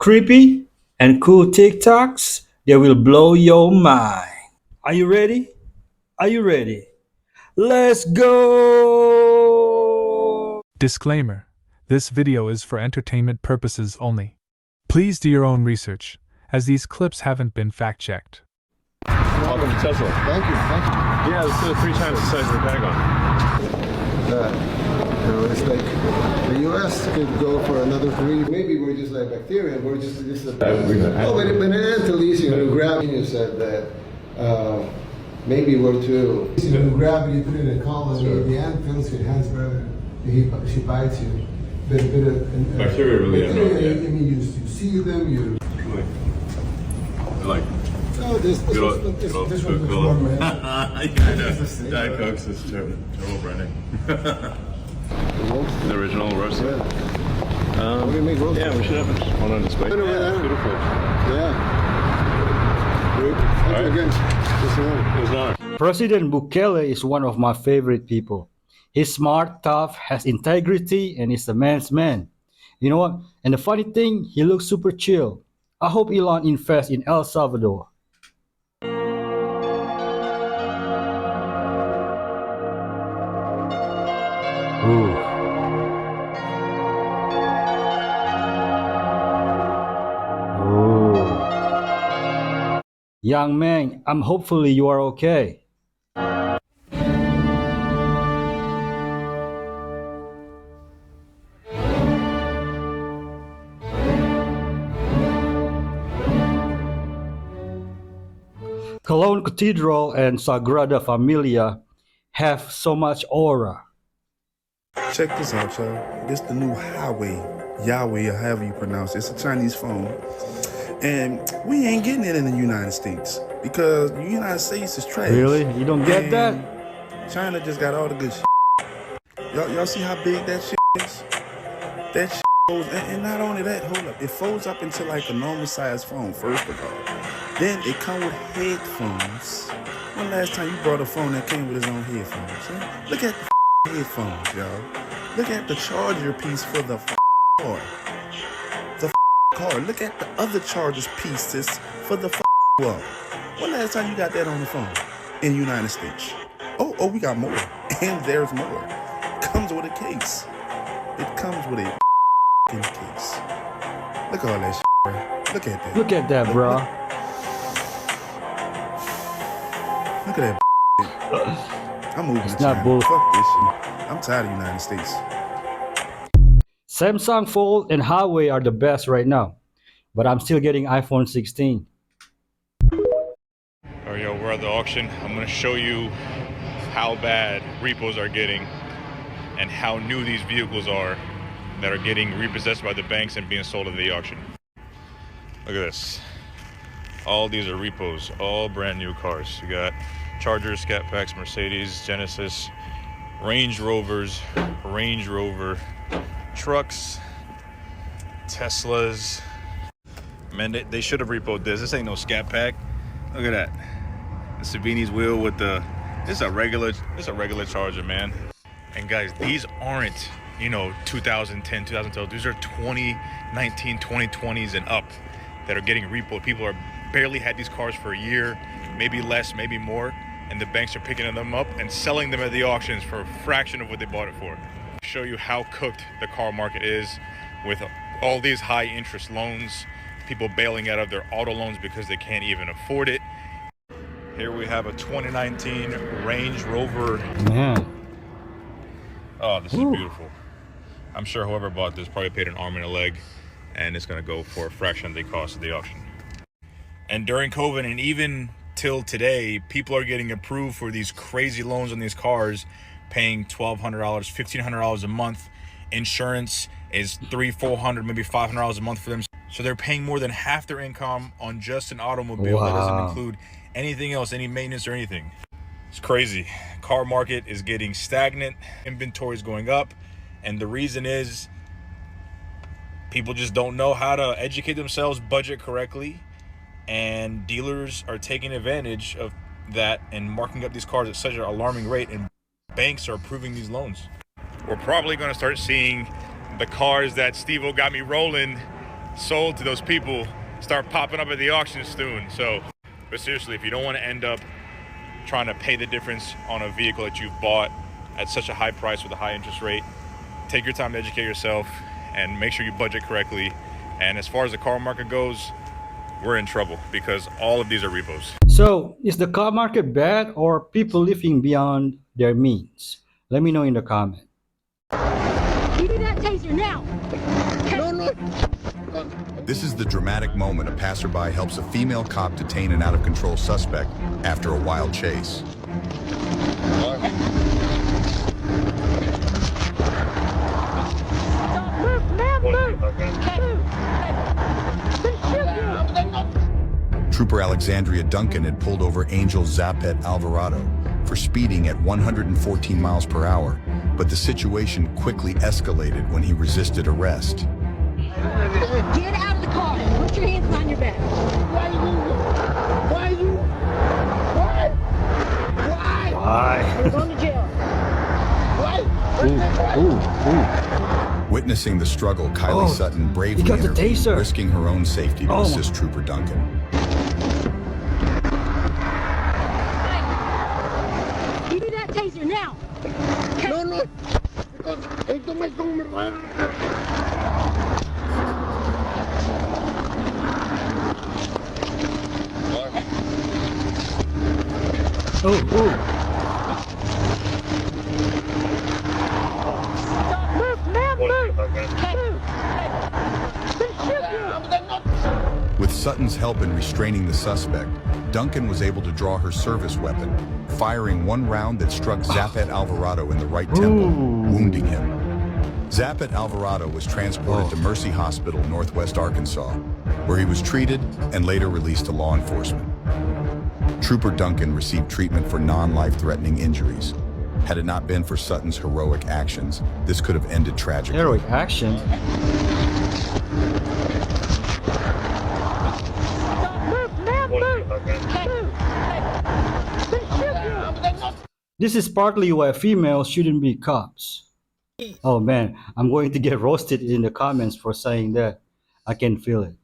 creepy, and cool TikToks that will blow your mind. Are you ready? Are you ready? Let's go! Disclaimer: this video is for entertainment purposes only. Please do your own research, as these clips haven't been fact-checked. Welcome to Tesla. Thank you. Yeah, this is 3 times the size of the Pentagon. It's like the U.S. could go for another 3. Maybe we're just like bacteria. We're just a... Oh, but Antilles, gravity, you said that maybe we're too... Gravity, you put in a colony, the ant feels your hands better. She bites you. Bacteria really have no idea. I mean, you see them, you... Like... Oh, this one's before, man. Diet Cokes is terrible branding. The original roasted. What do you make roasted? Yeah, we should have one on display. Beautiful. Yeah. Thank you again. It was an honor. President Bukele is one of my favorite people. He's smart, tough, has integrity, and is a man's man. You know what? And the funny thing, he looks super chill. I hope Elon invests in El Salvador. Ooh. Ooh. Young man, hopefully you are okay. Cologne Cathedral and Sagrada Familia have so much aura. Check this out, y'all. This the new highway, Yahweh, or however you pronounce it. It's a Chinese phone. And we ain't getting it in the United States because the United States is trash. Really? You don't get that? China just got all the good shit. Y'all see how big that shit is? That shit folds, and not only that, hold up. It folds up into like a normal size phone, first of all. Then it comes with headphones. When last time you brought a phone that came with its own headphones? Huh? Look at the headphones, y'all. Look at the charger piece for the car. The car. Look at the other charger pieces for the wall. When last time you got that on the phone in the United States? Oh, we got more. And there's more. Comes with a case. It comes with a case. Look at all that bro. Look at that. Look at that, bro. Look at that. I'm moving to not China. bull. Fuck this shit. I'm tired of the United States. Samsung Fold and Huawei are the best right now, but I'm still getting iPhone 16. Alright, yo, we're at the auction. I'm gonna show you how bad repos are getting and how new these vehicles are that are getting repossessed by the banks and being sold at the auction. Look at this. All these are repos, all brand new cars. You got Chargers, Scat Packs, Mercedes, Genesis, Range Rovers, Range Rover, trucks, Teslas. Man, they should have repoed this. This ain't no Scat Pack. Look at that. The Savini's wheel with the, it's a regular Charger, man. And guys, these aren't, 2010, 2012. These are 2019, 2020s and up that are getting repoed. People are barely had these cars for a year, maybe less, maybe more, and the banks are picking them up and selling them at the auctions for a fraction of what they bought it for. Show you how cooked the car market is with all these high interest loans, people bailing out of their auto loans because they can't even afford it. Here we have a 2019 Range Rover. Man. Oh, this is beautiful. I'm sure whoever bought this probably paid an arm and a leg, and it's gonna go for a fraction of the cost of the auction. And during COVID and even till today, people are getting approved for these crazy loans on these cars, paying $1,200, $1,500 a month. Insurance is $300, $400, maybe $500 a month for them. So they're paying more than half their income on just an automobile. Wow. That doesn't include anything else, any maintenance or anything. It's crazy. Car market is getting stagnant. Inventory is going up. And the reason is people just don't know how to educate themselves, budget correctly. And dealers are taking advantage of that and marking up these cars at such an alarming rate, and banks are approving these loans. We're probably going to start seeing the cars that Steve-O got me rolling sold to those people start popping up at the auction soon. So, but seriously, if you don't want to end up trying to pay the difference on a vehicle that you've bought at such a high price with a high interest rate, take your time to educate yourself and make sure you budget correctly. And as far as the car market goes, we're in trouble because all of these are repos. So, is the car market bad or people living beyond their means? Let me know in the comment. Give me that taser now. This is the dramatic moment a passerby helps a female cop detain an out-of-control suspect after a wild chase. Trooper Alexandria Duncan had pulled over Angel Zapet Alvarado for speeding at 114 miles per hour, but the situation quickly escalated when he resisted arrest. Get out of the car. Put your hands behind your back. Why? We're going to jail. Witnessing the struggle, Kylie Sutton bravely got the intervened, taser. risking her own safety to assist Trooper Duncan. Give me that taser now. With Sutton's help in restraining the suspect, Duncan was able to draw her service weapon, firing one round that struck Zapet Alvarado in the right temple, wounding him. Zapet Alvarado was transported to Mercy Hospital, Northwest Arkansas, where he was treated and later released to law enforcement. Trooper Duncan received treatment for non-life-threatening injuries. Had it not been for Sutton's heroic actions, this could have ended tragically. Heroic action? This is partly why females shouldn't be cops. Oh man, I'm going to get roasted in the comments for saying that. I can feel it.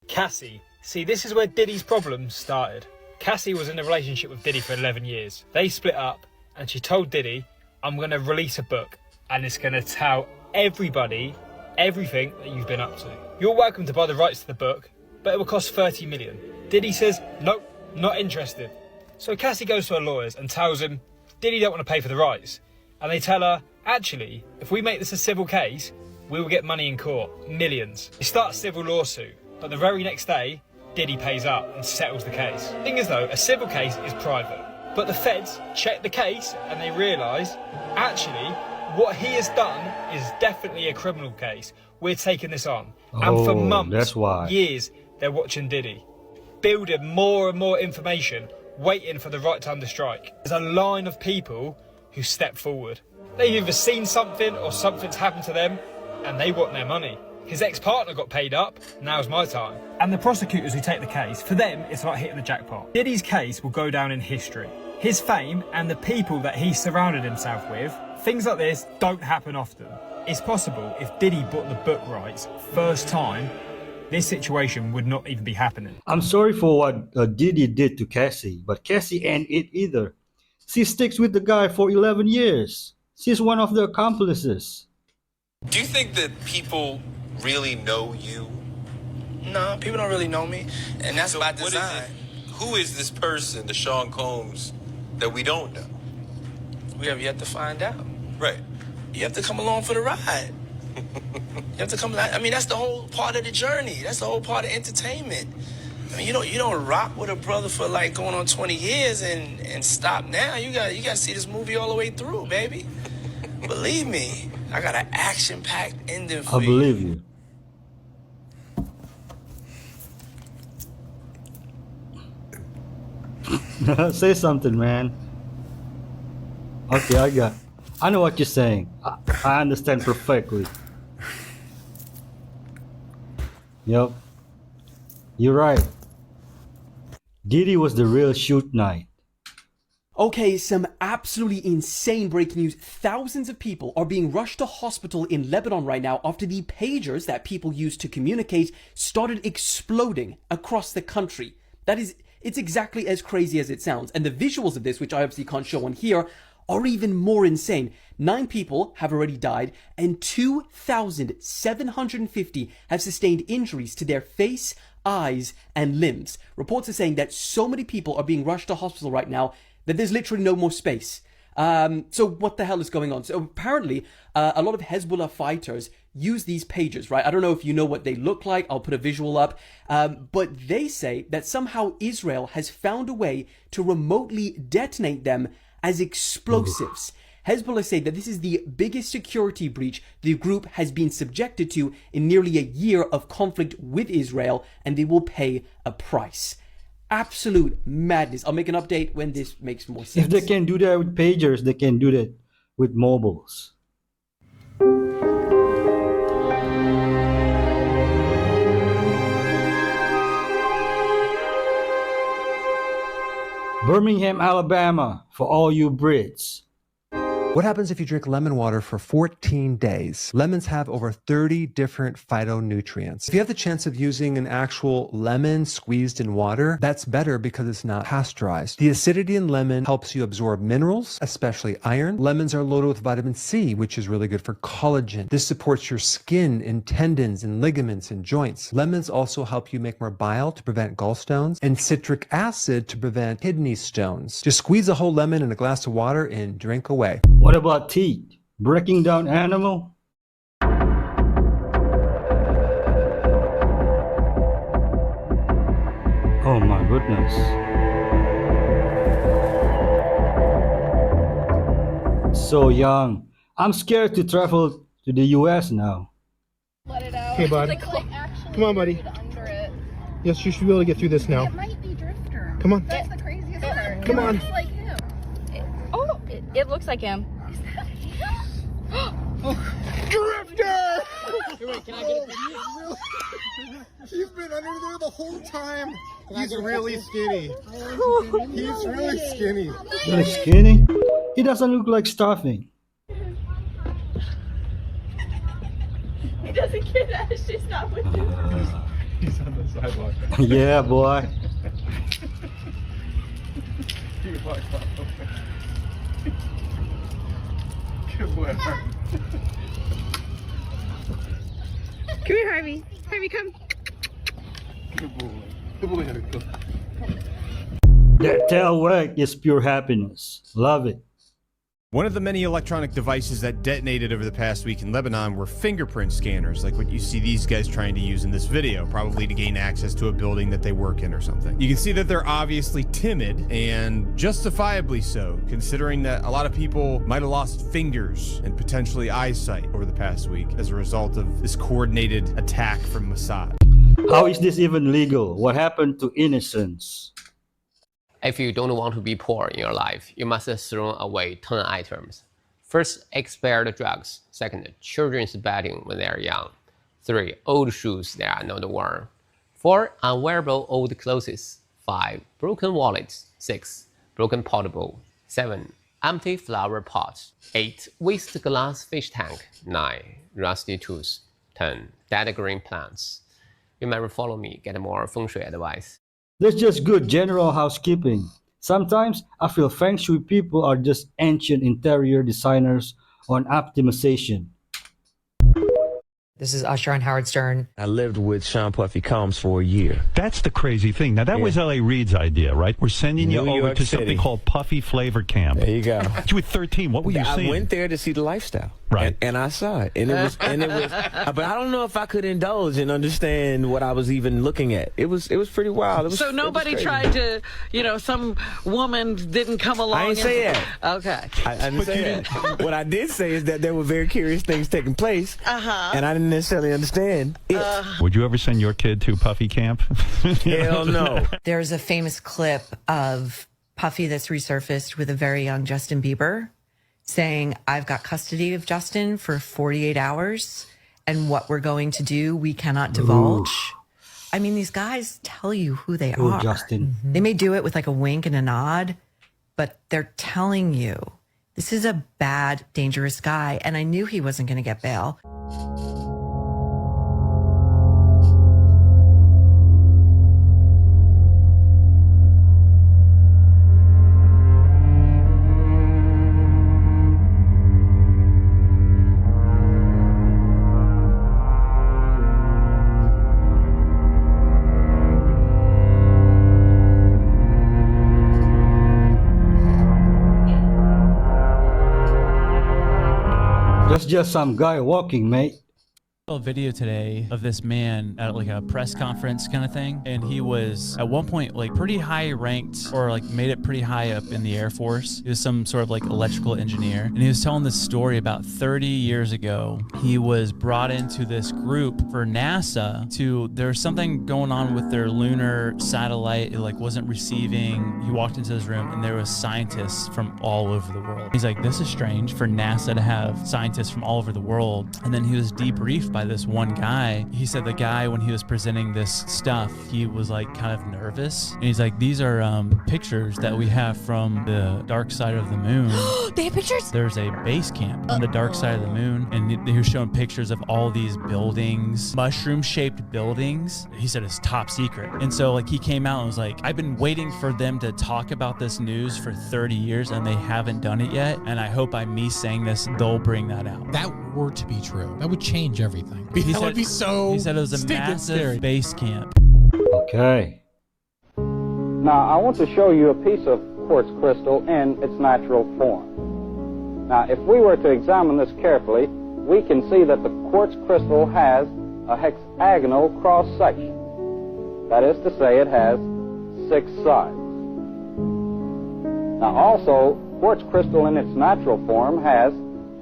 Cassie. See, this is where Diddy's problems started. Cassie was in a relationship with Diddy for 11 years. They split up and she told Diddy, I'm going to release a book and it's going to tell everybody everything that you've been up to. You're welcome to buy the rights to the book, but it will cost 30 million. Diddy says, nope, not interested. So Cassie goes to her lawyers and tells him, Diddy don't want to pay for the rights. And they tell her, actually, if we make this a civil case, we will get money in court, millions. They start a civil lawsuit, but the very next day, Diddy pays up and settles the case. The thing is though, a civil case is private, but the feds check the case and they realise, actually, what he has done is definitely a criminal case. We're taking this on. And for months, that's why. years, they're watching Diddy, building more and more information, waiting for the right time to strike. There's a line of people who step forward. They've either seen something or something's happened to them and they want their money. His ex-partner got paid up, now's my time. And the prosecutors who take the case, for them, it's like hitting the jackpot. Diddy's case will go down in history. His fame and the people that he surrounded himself with, things like this don't happen often. It's possible if Diddy bought the book rights first time, this situation would not even be happening. I'm sorry for what Diddy did to Cassie, but Cassie ain't it either. She sticks with the guy for 11 years. She's one of the accomplices. Do you think that people really know you? No, people don't really know me, and that's So by what is design. it? Who is this person, the Sean Combs, that we don't know? We have yet to find out. Right. You have to come along for the ride. You have to come. I mean, that's the whole part of the journey. That's the whole part of entertainment. I mean, you don't rock with a brother for like going on 20 years and stop now. You got to see this movie all the way through, baby. Believe me, I got an action-packed ending for I you. believe you. Say something, man. Okay, I know what you're saying. I understand perfectly. Yep. You're right. Diddy was the real shoot knight. Okay, some absolutely insane breaking news. Thousands of people are being rushed to hospital in Lebanon right now after the pagers that people use to communicate started exploding across the country. It's exactly as crazy as it sounds. And the visuals of this, which I obviously can't show on here, are even more insane. 9 people have already died and 2,750 have sustained injuries to their face, eyes, and limbs. Reports are saying that so many people are being rushed to hospital right now that there's literally no more space. So what the hell is going on? So apparently, a lot of Hezbollah fighters use these pagers, right? I don't know if you know what they look like. I'll put a visual up. But they say that somehow Israel has found a way to remotely detonate them as explosives. Hezbollah say that this is the biggest security breach the group has been subjected to in nearly a year of conflict with Israel, and they will pay a price. Absolute madness. I'll make an update when this makes more sense. If they can do that with pagers, they can do that with mobiles. Birmingham, Alabama, for all you Brits. What happens if you drink lemon water for 14 days? Lemons have over 30 different phytonutrients. If you have the chance of using an actual lemon squeezed in water, that's better because it's not pasteurized. The acidity in lemon helps you absorb minerals, especially iron. Lemons are loaded with vitamin C, which is really good for collagen. This supports your skin and tendons and ligaments and joints. Lemons also help you make more bile to prevent gallstones and citric acid to prevent kidney stones. Just squeeze a whole lemon in a glass of water and drink away. What about teeth? Breaking down animal? Oh my goodness. So young. I'm scared to travel to the US now. Let it out. Okay, bud. Come on, buddy. Yes, you should be able to get through this now. It might be Drifter. Come on. That's the craziest part. Come on. It looks like him. It looks like him. Drifter! Wait, can I get it? He's been under there the whole time. He's really skinny. He's really skinny. Really skinny? He doesn't look like stuffing. He doesn't get that. It's just not with him. He's on the sidewalk. Yeah, boy. Good boy. Come here, Harvey. Harvey, come. Good boy. Good boy. That tail wag is pure happiness. Love it. One of the many electronic devices that detonated over the past week in Lebanon were fingerprint scanners, like what you see these guys trying to use in this video, probably to gain access to a building that they work in or something. You can see that they're obviously timid, and justifiably so, considering that a lot of people might have lost fingers and potentially eyesight over the past week as a result of this coordinated attack from Mossad. How is this even legal? What happened to innocence? If you don't want to be poor in your life, you must throw away 10 items. First, expired drugs. Second, children's bedding when they are young. 3, old shoes that are not worn. 4, unwearable old clothes. 5, broken wallets. 6, broken portable. 7, empty flower pots. 8, waste glass fish tank. 9, rusty tools. 10, dead green plants. Remember, follow me, get more feng shui advice. That's just good general housekeeping. Sometimes I feel feng shui people are just ancient interior designers on optimization. This is Usher and Howard Stern. I lived with Sean Puffy Combs for a year. That's the crazy thing. Now, that was L.A. Reid's idea, right? We're sending you over to something called Puffy Flavor Camp. There you go. You were 13. What were you seeing? I went there to see the lifestyle. Right. And I saw it. And it was, but I don't know if I could indulge and understand what I was even looking at. It was pretty wild. So nobody tried to, some woman didn't come along. I didn't say that. Okay. I didn't say that. What I did say is that there were very curious things taking place. And I didn't necessarily understand it. Would you ever send your kid to Puffy Camp? Hell no. There's a famous clip of Puffy that's resurfaced with a very young Justin Bieber saying, I've got custody of Justin for 48 hours, and what we're going to do, we cannot divulge. Ooh. I mean, these guys tell you who they are. Justin. They may do it with like a wink and a nod, but they're telling you this is a bad, dangerous guy. And I knew he wasn't going to get bail. That's just some guy walking, mate. A video today of this man at like a press conference kind of thing, and he was at one point like pretty high ranked, or like made it pretty high up in the Air Force. He was some sort of like electrical engineer, and he was telling this story about 30 years ago. He was brought into this group for NASA to, there's something going on with their lunar satellite. It like wasn't receiving. He walked into this room and there was scientists from all over the world. He's like, this is strange for NASA to have scientists from all over the world. And then he was debriefed by this one guy. He said the guy, when he was presenting this stuff, he was like kind of nervous. And he's like, these are pictures that we have from the dark side of the moon. They have pictures? There's a base camp on the dark side of the moon, and he was showing pictures of all these buildings, mushroom-shaped buildings. He said it's top secret. And so like he came out and was like, I've been waiting for them to talk about this news for 30 years and they haven't done it yet. And I hope by me saying this, they'll bring that out. That were to be true, that would change everything. That would be so. He said it was a stinking massive scary. base camp. Okay. Now, I want to show you a piece of quartz crystal in its natural form. Now, if we were to examine this carefully, we can see that the quartz crystal has a hexagonal cross-section. That is to say, it has 6 sides. Now, also, quartz crystal in its natural form has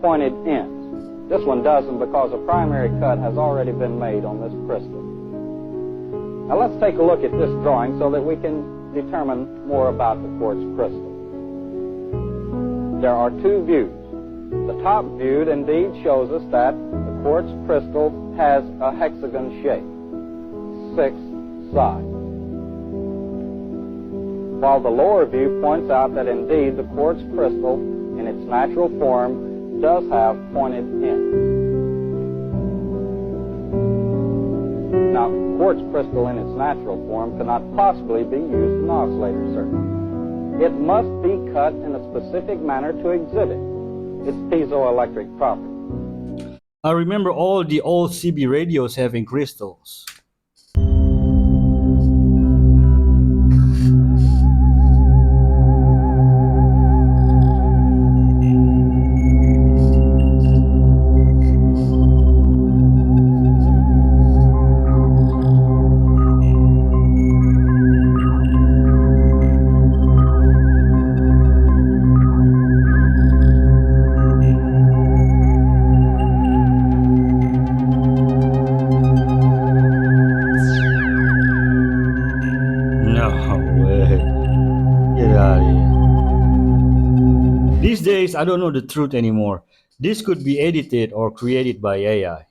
pointed ends. This one doesn't because a primary cut has already been made on this crystal. Now let's take a look at this drawing so that we can determine more about the quartz crystal. There are 2 views. The top view indeed shows us that the quartz crystal has a hexagon shape, 6 sides. While the lower view points out that indeed the quartz crystal in its natural form does have pointed ends. Now, quartz crystal in its natural form cannot possibly be used in oscillator circuits. It must be cut in a specific manner to exhibit its piezoelectric properties. I remember all the old CB radios having crystals. These days, I don't know the truth anymore. This could be edited or created by AI.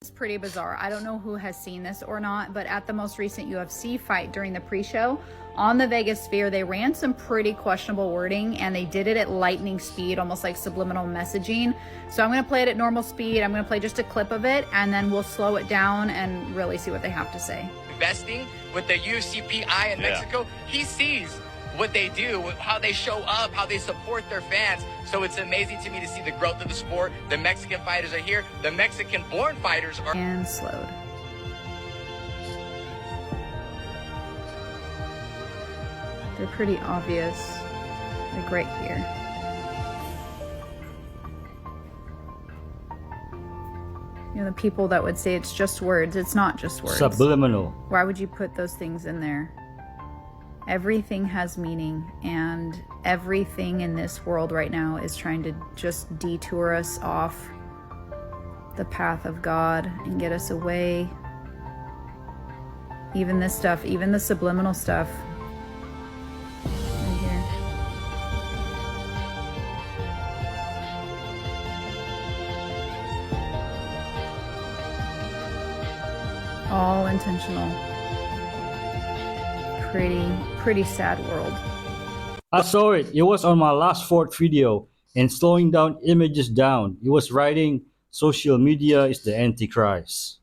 It's pretty bizarre. I don't know who has seen this or not, but at the most recent UFC fight during the pre-show on the Vegas Sphere, they ran some pretty questionable wording and they did it at lightning speed, almost like subliminal messaging. So I'm going to play it at normal speed. I'm going to play just a clip of it and then we'll slow it down and really see what they have to say. Investing with the UFC PI in Mexico, he sees what they do, how they show up, how they support their fans. So it's amazing to me to see the growth of the sport. The Mexican fighters are here. The Mexican-born fighters are... And slowed. They're pretty obvious, like right here. You know, the people that would say it's just words, it's not just words. Subliminal. Why would you put those things in there? Everything has meaning, and everything in this world right now is trying to just detour us off the path of God and get us away. Even this stuff, even the subliminal stuff. Right here. All intentional. Pretty sad world. I saw it. It was on my last fourth video and slowing down images down. It was writing social media is the antichrist.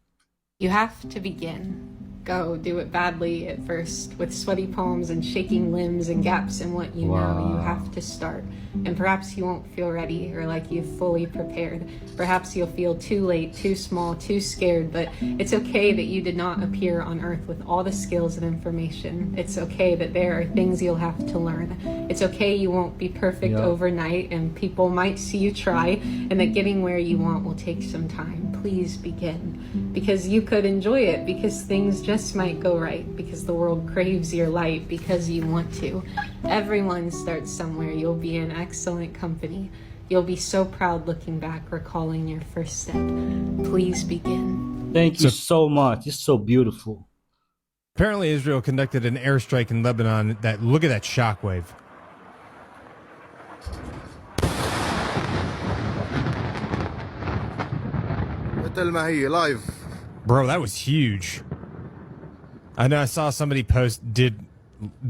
You have to begin. Go do it badly at first with sweaty palms and shaking limbs and gaps in what you know. You have to start. And perhaps you won't feel ready or like you've fully prepared. Perhaps you'll feel too late, too small, too scared, but it's okay that you did not appear on Earth with all the skills and information. It's okay that there are things you'll have to learn. It's okay you won't be perfect overnight and people might see you try, and that getting where you want will take some time. Please begin, because you could enjoy it, because things just might go right, because the world craves your light, because you want to. Everyone starts somewhere. You'll be in excellent company. You'll be so proud looking back, recalling your first step. Please begin. Thank you so much. It's so beautiful. Apparently, Israel conducted an airstrike in Lebanon. Look at that shockwave. Bro, that was huge. I know I saw somebody post, did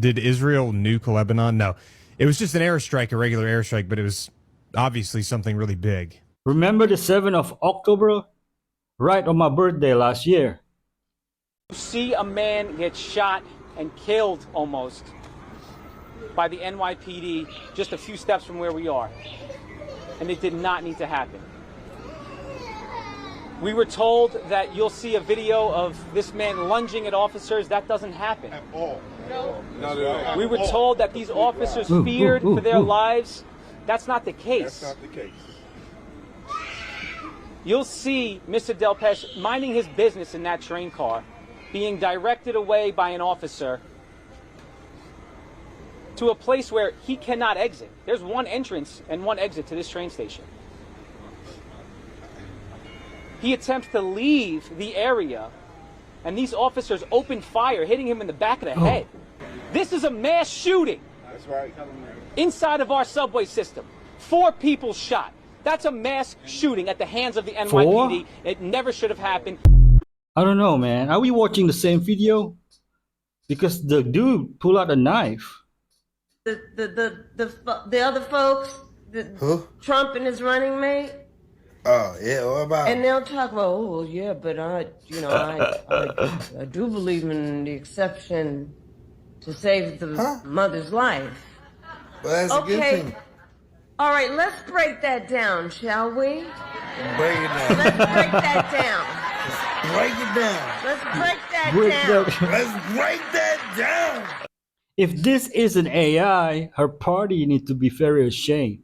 Israel nuke Lebanon? No. It was just an airstrike, a regular airstrike, but it was obviously something really big. Remember the 7th of October? Right on my birthday last year. You see a man get shot and killed almost by the NYPD just a few steps from where we are. And it did not need to happen. We were told that you'll see a video of this man lunging at officers. That doesn't happen. At all. No. Not at all. We were told that these officers feared for their lives. That's not the case. That's not the case. You'll see Mr. Delpesh minding his business in that train car, being directed away by an officer to a place where he cannot exit. There's one entrance and one exit to this train station. He attempts to leave the area, and these officers open fire, hitting him in the back of the head. This is a mass shooting. That's right. Inside of our subway system. 4 people shot. That's a mass shooting at the hands of the NYPD. It never should have happened. I don't know, man. Are we watching the same video? Because the dude pulled out a knife. The other folks, Trump and his running mate. Oh yeah, what about? And they'll talk about, oh yeah, but I do believe in the exception to save the mother's life. Well, that's a good thing. All right, let's break that down, shall we? Break it down. Let's break that down. Break it down. Let's break that down. Let's break that down. If this is an AI, her party need to be very ashamed.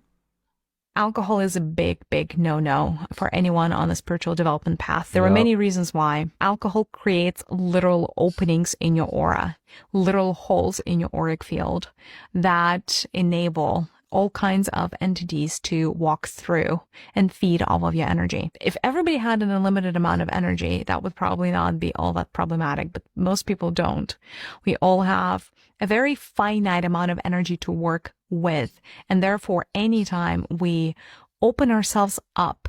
Alcohol is a big, big no-no for anyone on the spiritual development path. There are many reasons why. Alcohol creates literal openings in your aura, literal holes in your auric field that enable all kinds of entities to walk through and feed off of your energy. If everybody had an unlimited amount of energy, that would probably not be all that problematic, but most people don't. We all have a very finite amount of energy to work with, and therefore anytime we open ourselves up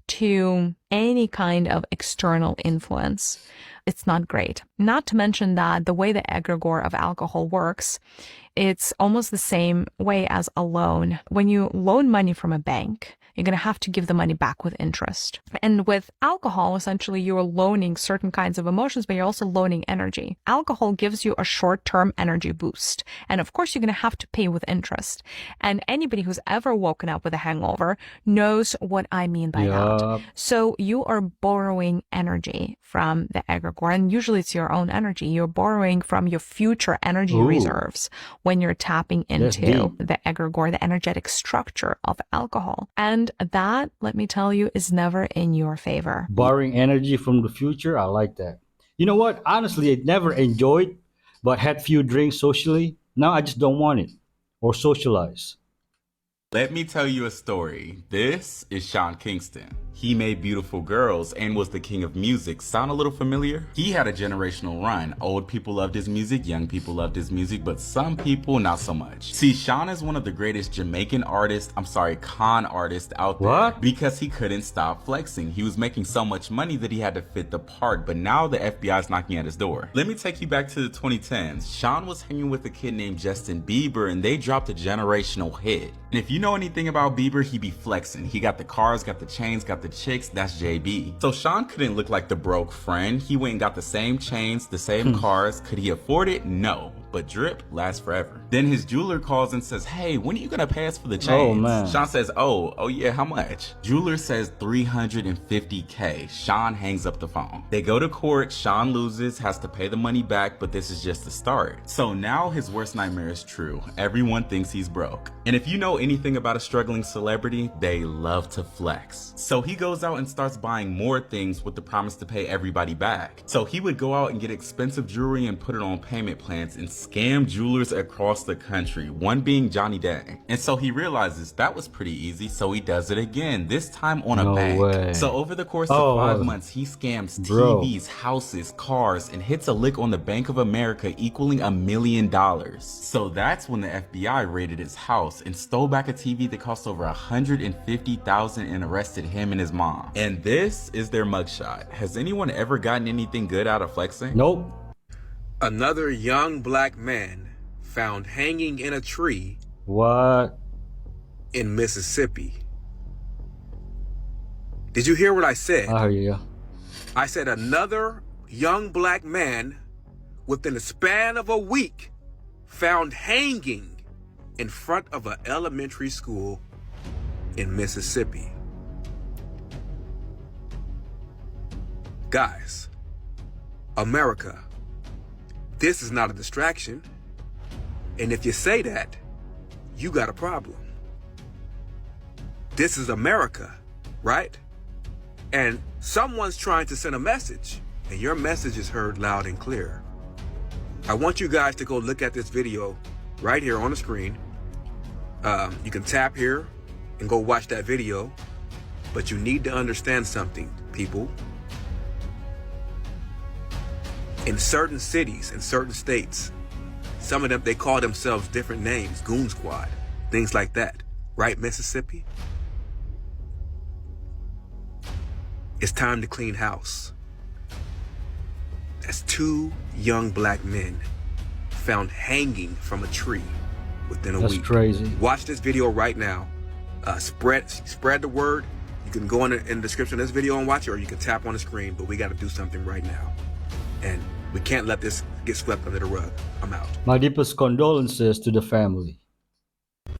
to any kind of external influence, it's not great. Not to mention that the way the egregore of alcohol works, it's almost the same way as a loan. When you loan money from a bank, you're going to have to give the money back with interest. And with alcohol, essentially, you're loaning certain kinds of emotions, but you're also loaning energy. Alcohol gives you a short-term energy boost. And of course, you're going to have to pay with interest. And anybody who's ever woken up with a hangover knows what I mean by that. So you are borrowing energy from the egregore, and usually it's your own energy. You're borrowing from your future energy reserves when you're tapping into the egregore, the energetic structure of alcohol. And that, let me tell you, is never in your favor. Borrowing energy from the future, I like that. You know what? Honestly, I never enjoyed, but had few drinks socially. Now I just don't want it or socialize. Let me tell you a story. This is Sean Kingston. He made beautiful girls and was the king of music. Sound a little familiar? He had a generational run. Old people loved his music, young people loved his music, but some people not so much. See, Sean is one of the greatest Jamaican artists, con artists out there. Because he couldn't stop flexing. He was making so much money that he had to fit the part, but now the FBI is knocking at his door. Let me take you back to the 2010s. Sean was hanging with a kid named Justin Bieber and they dropped a generational hit. And if you know anything about Bieber, he be flexing. He got the cars, got the chains, got the chicks, that's JB. So Sean couldn't look like the broke friend. He went and got the same chains, the same cars. Could he afford it? No. But drip lasts forever. Then his jeweler calls and says, hey, when are you gonna pay us for the chains? Oh, man. Sean says, oh yeah, how much? Jeweler says $350K. Sean hangs up the phone. They go to court, Sean loses, has to pay the money back, but this is just the start. So now his worst nightmare is true. Everyone thinks he's broke. And if you know anything about a struggling celebrity, they love to flex. So he goes out and starts buying more things with the promise to pay everybody back. So he would go out and get expensive jewelry and put it on payment plans and scam jewelers across the country, one being Johnny Day. And so he realizes that was pretty easy, so he does it again, this time on a bank. Way. So over the course of 5 months, he scams TVs, houses, cars, and hits a lick on the Bank of America equaling $1 million. So that's when the FBI raided his house and stole back a TV that cost over $150,000 and arrested him and his mom. And this is their mugshot. Has anyone ever gotten anything good out of flexing? Nope. Another young black man found hanging in a tree. What? In Mississippi. Did you hear what I said? I hear you. I said another young black man within the span of a week found hanging in front of an elementary school in Mississippi. Guys, America, this is not a distraction. And if you say that, you got a problem. This is America, right? And someone's trying to send a message, and your message is heard loud and clear. I want you guys to go look at this video right here on the screen. You can tap here and go watch that video, but you need to understand something, people. In certain cities, in certain states, some of them, they call themselves different names, Goon Squad, things like that. Right, Mississippi? It's time to clean house. That's 2 young black men found hanging from a tree within a week. That's crazy. Watch this video right now. Spread the word. You can go in the description of this video and watch it, or you can tap on the screen, but we got to do something right now. And we can't let this get swept under the rug. I'm out. My deepest condolences to the family.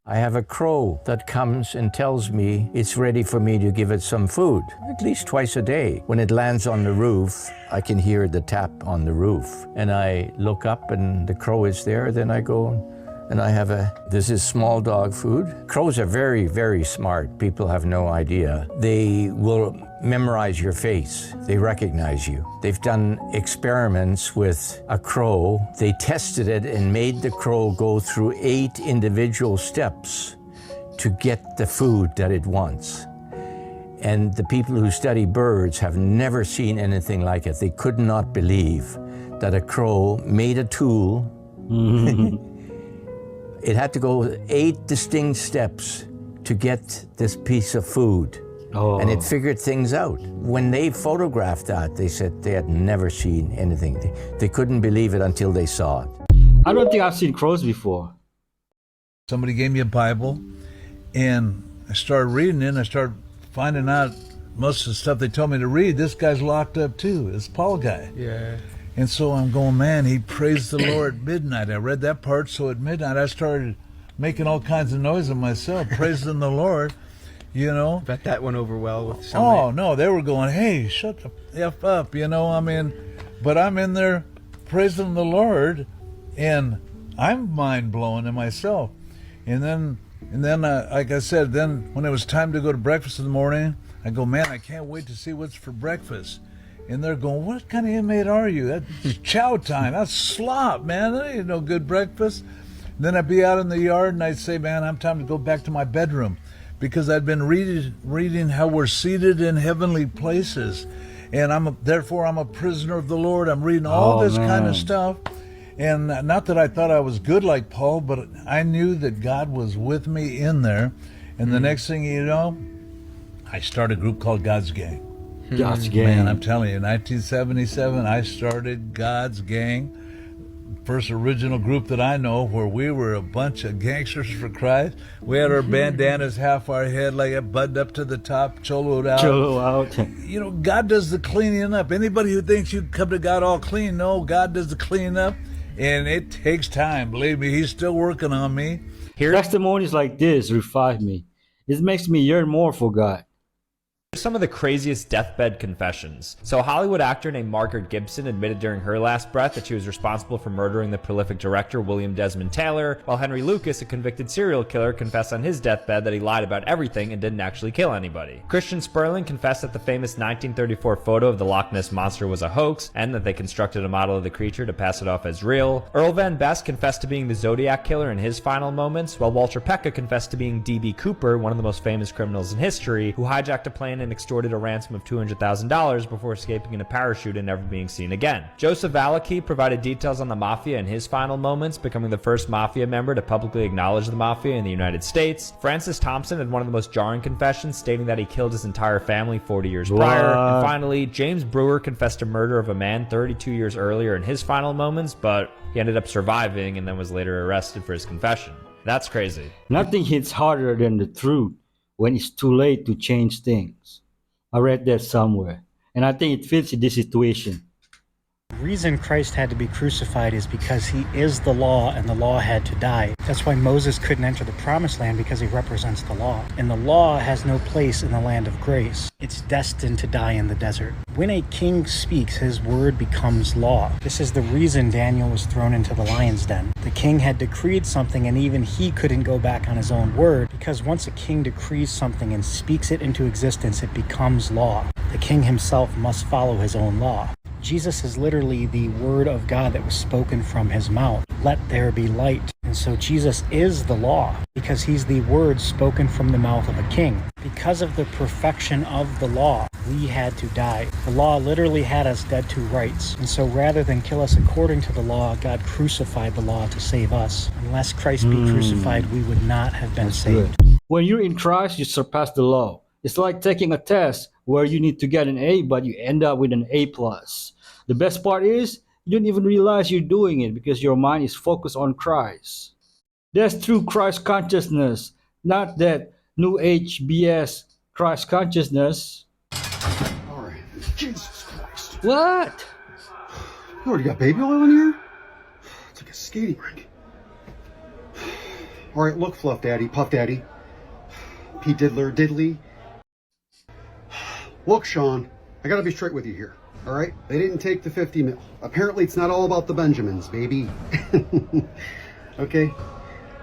I have a crow that comes and tells me it's ready for me to give it some food, at least twice a day. When it lands on the roof, I can hear the tap on the roof. And I look up and the crow is there. Then I go and I have this is small dog food. Crows are very, very smart. People have no idea. They will memorize your face. They recognize you. They've done experiments with a crow. They tested it and made the crow go through 8 individual steps to get the food that it wants. And the people who study birds have never seen anything like it. They could not believe that a crow made a tool. It had to go 8 distinct steps to get this piece of food. And it figured things out. When they photographed that, they said they had never seen anything. They couldn't believe it until they saw it. I don't think I've seen crows before. Somebody gave me a Bible, and I started reading it, and I started finding out most of the stuff they told me to read. This guy's locked up too, this Paul guy. Yeah. And so I'm going, man, he praised the Lord at midnight. I read that part, so at midnight I started making all kinds of noise of myself, praising the Lord, you know. Bet that went over well with some. Oh, no, they were going, hey, shut the F up, you know, I mean, but I'm in there praising the Lord, and I'm mind-blowing to myself. And then like I said, then when it was time to go to breakfast in the morning, I go, man, I can't wait to see what's for breakfast. And they're going, what kind of inmate are you? That's chow time. That's slop, man. That ain't no good breakfast. And then I'd be out in the yard and I'd say, man, I'm time to go back to my bedroom. because I'd been reading how we're seated in heavenly places, and therefore I'm a prisoner of the Lord. I'm reading all this kind of stuff, and not that I thought I was good like Paul, but I knew that God was with me in there. And the next thing you know, I started a group called God's Gang. God's Gang. Man, I'm telling you, in 1977, I started God's Gang. First original group that I know where we were a bunch of gangsters for Christ. We had our bandanas half our head, like a buttoned up to the top, choloed out. Cholo out. You know, God does the cleaning up. Anybody who thinks you come to God all clean, no, God does the cleaning up, and it takes time. Believe me, He's still working on me. Testimonies like this revive me. It makes me yearn more for God. Some of the craziest deathbed confessions. So a Hollywood actor named Margaret Gibson admitted during her last breath that she was responsible for murdering the prolific director William Desmond Taylor, while Henry Lucas, a convicted serial killer, confessed on his deathbed that he lied about everything and didn't actually kill anybody. Christian Sperling confessed that the famous 1934 photo of the Loch Ness Monster was a hoax, and that they constructed a model of the creature to pass it off as real. Earl Van Best confessed to being the Zodiac Killer in his final moments, while Walter Pecka confessed to being D.B. Cooper, one of the most famous criminals in history, who hijacked a plane and extorted a ransom of $200,000 before escaping in a parachute and never being seen again. Joseph Valacchi provided details on the Mafia in his final moments, becoming the first Mafia member to publicly acknowledge the Mafia in the United States. Francis Thompson had one of the most jarring confessions, stating that he killed his entire family 40 years prior. And finally, James Brewer confessed to murder of a man 32 years earlier in his final moments, but he ended up surviving and then was later arrested for his confession. That's crazy. Nothing hits harder than the truth when it's too late to change things. I read that somewhere, and I think it fits in this situation. The reason Christ had to be crucified is because he is the law, and the law had to die. That's why Moses couldn't enter the promised land, because he represents the law. And the law has no place in the land of grace. It's destined to die in the desert. When a king speaks, his word becomes law. This is the reason Daniel was thrown into the lion's den. The king had decreed something, and even he couldn't go back on his own word, because once a king decrees something and speaks it into existence, it becomes law. The king himself must follow his own law. Jesus is literally the word of God that was spoken from his mouth. Let there be light. And so Jesus is the law, because he's the word spoken from the mouth of a king. Because of the perfection of the law, we had to die. The law literally had us dead to rights. And so rather than kill us according to the law, God crucified the law to save us. Unless Christ be crucified, we would not have been saved. When you're in Christ, you surpass the law. It's like taking a test where you need to get an A, but you end up with an A+. The best part is, you don't even realize you're doing it because your mind is focused on Christ. That's true Christ consciousness, not that New Age BS Christ consciousness. All right, Jesus Christ. What? You already got baby oil in here? It's like a skating rink. All right, look, Fluff Daddy, Puff Daddy, Pete Diddler, Diddley. Look, Sean, I gotta be straight with you here, all right? They didn't take the 50 mil. Apparently, it's not all about the Benjamins, baby. Okay?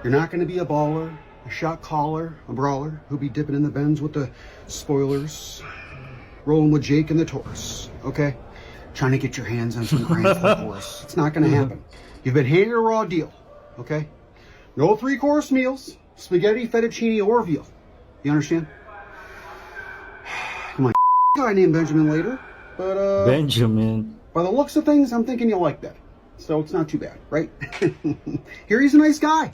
You're not gonna be a baller, a shot caller, a brawler who'll be dipping in the Benz with the spoilers, rolling with Jake and the Taurus, okay? Trying to get your hands on some grand horse. It's not gonna happen. You've been handed a raw deal, okay? No 3-course meals, spaghetti, fettuccine, or veal. You understand? Come on, guy named Benjamin later, but Benjamin. By the looks of things, I'm thinking you'll like that. So it's not too bad, right? Here he's a nice guy.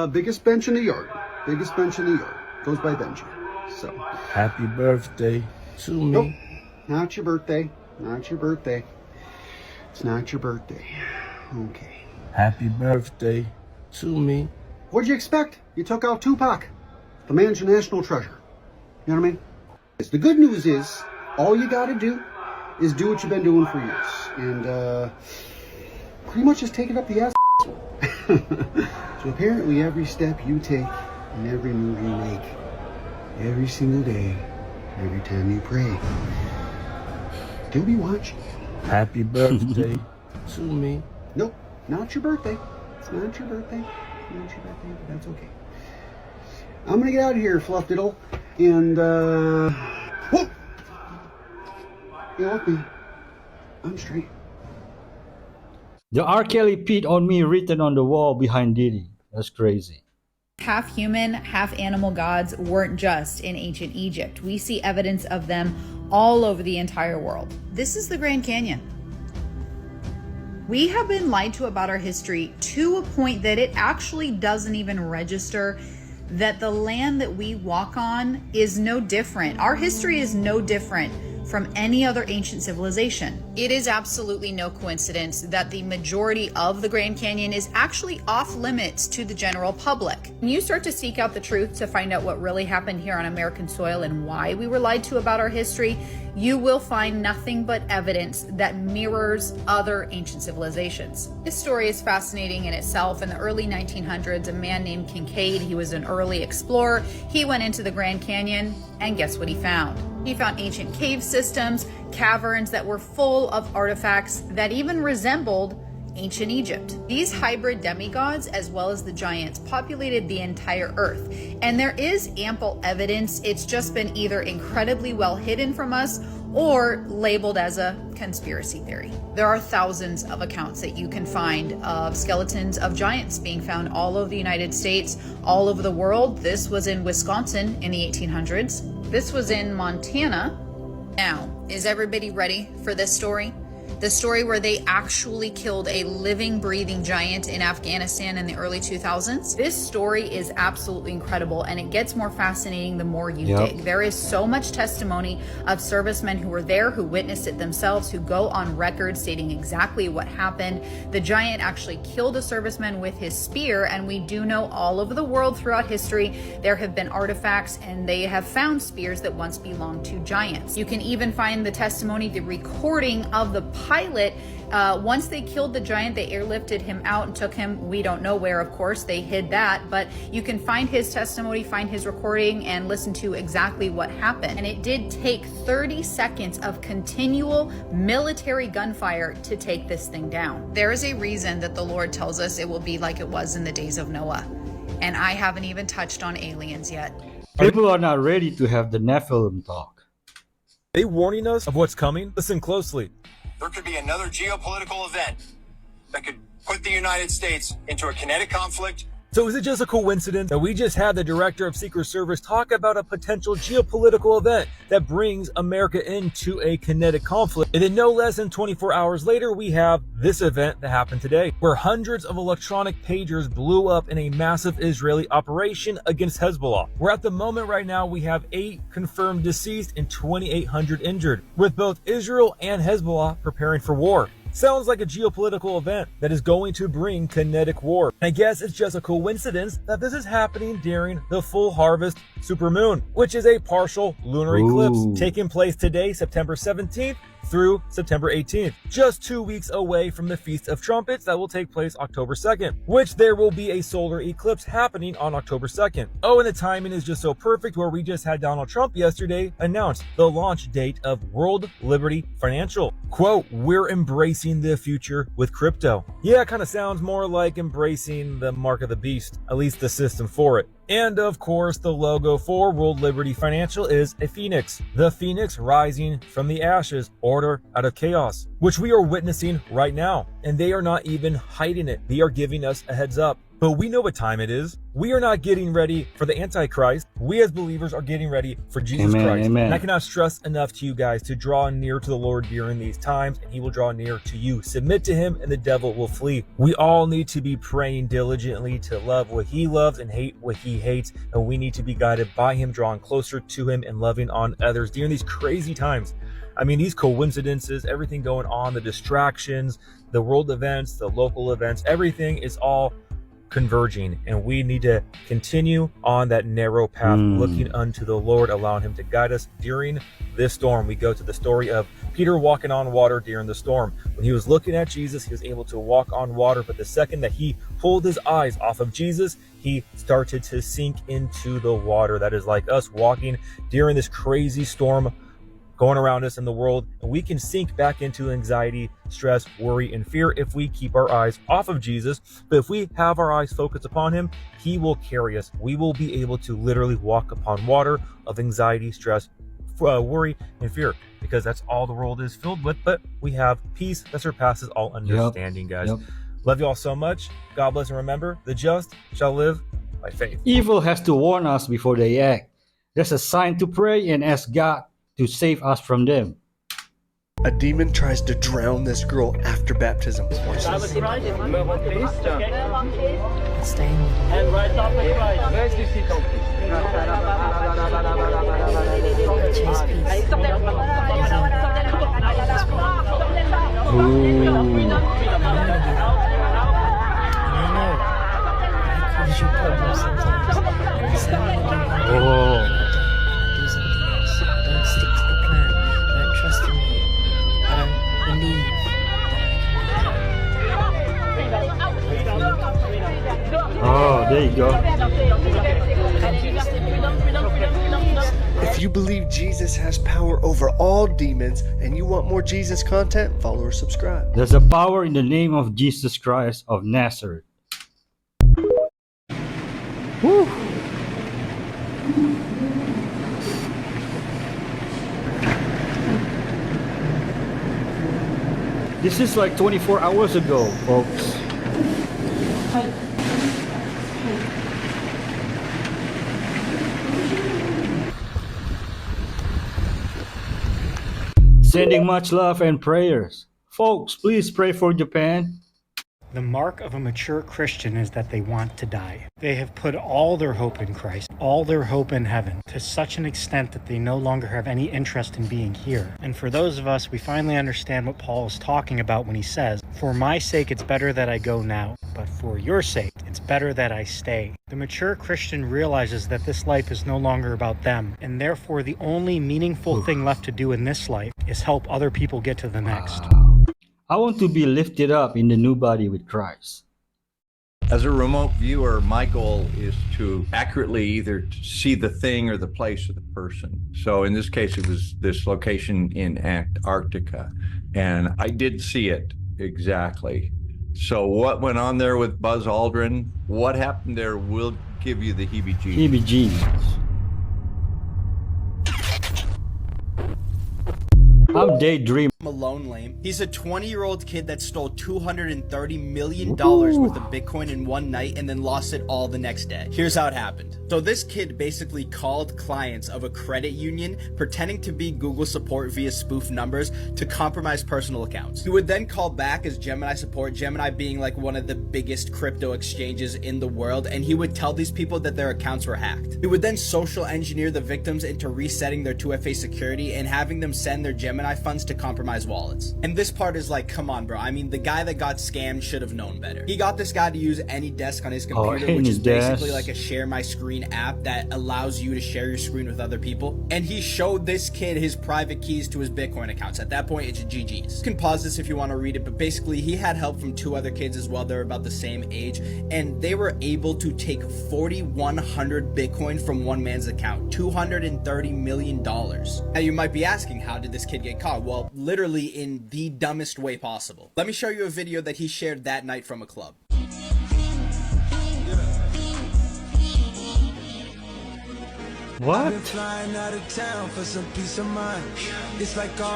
Biggest bench in the yard. Biggest bench in the yard. Goes by Benjamin. So. Happy birthday to me. Nope. Not your birthday. Not your birthday. It's not your birthday. Okay. Happy birthday to me. What'd you expect? You took out Tupac, the man's your national treasure. You know what I mean? The good news is, all you gotta do is do what you've been doing for years. And, pretty much just take it up the ass. So apparently every step you take and every move you make, every single day, every time you pray, they'll be watching. Happy birthday to me. Nope, not your birthday. It's not your birthday. Not your birthday, but that's okay. I'm gonna get out of here, Fluff Diddle. And, whoop! You know what, me? I'm straight. The R. Kelly Pete on me written on the wall behind Diddy. That's crazy. Half human, half animal gods weren't just in ancient Egypt. We see evidence of them all over the entire world. This is the Grand Canyon. We have been lied to about our history to a point that it actually doesn't even register that the land that we walk on is no different. Our history is no different from any other ancient civilization. It is absolutely no coincidence that the majority of the Grand Canyon is actually off limits to the general public. When you start to seek out the truth to find out what really happened here on American soil and why we were lied to about our history, you will find nothing but evidence that mirrors other ancient civilizations. This story is fascinating in itself. In the early 1900s, a man named Kincaid, he was an early explorer. He went into the Grand Canyon, and guess what he found? He found ancient cave systems, caverns that were full of artifacts that even resembled ancient Egypt. These hybrid demigods, as well as the giants, populated the entire earth. And there is ample evidence. It's just been either incredibly well hidden from us or labeled as a conspiracy theory. There are thousands of accounts that you can find of skeletons of giants being found all over the United States, all over the world. This was in Wisconsin in the 1800s. This was in Montana. Now, is everybody ready for this story? The story where they actually killed a living, breathing giant in Afghanistan in the early 2000s. This story is absolutely incredible, and it gets more fascinating the more you dig. There is so much testimony of servicemen who were there, who witnessed it themselves, who go on record stating exactly what happened. The giant actually killed a serviceman with his spear, and we do know all over the world throughout history, there have been artifacts and they have found spears that once belonged to giants. You can even find the testimony, the recording of the pilot. Once they killed the giant, they airlifted him out and took him, we don't know where, of course, they hid that, but you can find his testimony, find his recording, and listen to exactly what happened. And it did take 30 seconds of continual military gunfire to take this thing down. There is a reason that the Lord tells us it will be like it was in the days of Noah. And I haven't even touched on aliens yet. People are not ready to have the Nephilim talk. They warning us of what's coming? Listen closely. There could be another geopolitical event that could put the United States into a kinetic conflict. So is it just a coincidence that we just had the director of Secret Service talk about a potential geopolitical event that brings America into a kinetic conflict? And then no less than 24 hours later, we have this event that happened today, where hundreds of electronic pagers blew up in a massive Israeli operation against Hezbollah. Where at the moment right now, we have 8 confirmed deceased and 2,800 injured, with both Israel and Hezbollah preparing for war. Sounds like a geopolitical event that is going to bring kinetic war. I guess it's just a coincidence that this is happening during the full harvest supermoon, which is a partial lunar eclipse taking place today, September 17th through September 18th, just 2 weeks away from the Feast of Trumpets that will take place October 2nd, which there will be a solar eclipse happening on October 2nd. Oh, and the timing is just so perfect where we just had Donald Trump yesterday announce the launch date of World Liberty Financial. Quote, "We're embracing the future with crypto." Yeah, it kind of sounds more like embracing the mark of the beast, at least the system for it. And of course, the logo for World Liberty Financial is a phoenix. The phoenix rising from the ashes, order out of chaos, which we are witnessing right now. And they are not even hiding it. They are giving us a heads up. But we know what time it is. We are not getting ready for the Antichrist. We as believers are getting ready for Jesus Christ. Amen. And I cannot stress enough to you guys to draw near to the Lord during these times, and he will draw near to you. Submit to him, and the devil will flee. We all need to be praying diligently to love what he loves and hate what he hates, and we need to be guided by him, drawing closer to him and loving on others during these crazy times. I mean, these coincidences, everything going on, the distractions, the world events, the local events, everything is all converging, and we need to continue on that narrow path, looking unto the Lord, allowing him to guide us during this storm. We go to the story of Peter walking on water during the storm. When he was looking at Jesus, he was able to walk on water, but the second that he pulled his eyes off of Jesus, he started to sink into the water. That is like us walking during this crazy storm going around us in the world, and we can sink back into anxiety, stress, worry, and fear if we keep our eyes off of Jesus. But if we have our eyes focused upon him, he will carry us. We will be able to literally walk upon water of anxiety, stress, worry, and fear, because that's all the world is filled with. But we have peace that surpasses all understanding, guys. Love you all so much. God bless, and remember, the just shall live by faith. Evil has to warn us before they act. There's a sign to pray and ask God to save us from them. A demon tries to drown this girl after baptism. Staying. And right up the right. Where's the seat on, Oh, there you go. If you believe Jesus has power over all demons and you want more Jesus content, follow or subscribe. There's a power in the name of Jesus Christ of Nazareth. Woo. This is like 24 hours ago, folks. Sending much love and prayers. Folks, please pray for Japan. The mark of a mature Christian is that they want to die. They have put all their hope in Christ, all their hope in heaven, to such an extent that they no longer have any interest in being here. And for those of us, we finally understand what Paul is talking about when he says, "For my sake it's better that I go now, but for your sake it's better that I stay." The mature Christian realizes that this life is no longer about them, and therefore the only meaningful thing left to do in this life is help other people get to the next. I want to be lifted up in the new body with Christ. As a remote viewer, my goal is to accurately either see the thing or the place or the person. So in this case, it was this location in Antarctica, and I did see it exactly. So what went on there with Buzz Aldrin, what happened there will give you the heebie-jeebies. Heebie-jeebies. I'm daydreaming. Malone lame. He's a 20-year-old kid that stole $230 million worth of Bitcoin in one night and then lost it all the next day. Here's how it happened. So this kid basically called clients of a credit union pretending to be Google support via spoof numbers to compromise personal accounts. He would then call back as Gemini support, Gemini being like one of the biggest crypto exchanges in the world, and he would tell these people that their accounts were hacked. He would then social engineer the victims into resetting their 2FA security and having them send their Gemini funds to compromise wallets. And this part is like, come on, bro. I mean, the guy that got scammed should have known better. He got this guy to use AnyDesk on his computer, which is basically like a share my screen app that allows you to share your screen with other people. And he showed this kid his private keys to his Bitcoin accounts. At that point, it's GG's. You can pause this if you want to read it, but basically he had help from two other kids as well. They're about the same age, and they were able to take 4,100 Bitcoin from one man's account, $230 million. Now you might be asking, how did this kid get caught? Well, literally in the dumbest way possible. Let me show you a video that he shared that night from a club. What?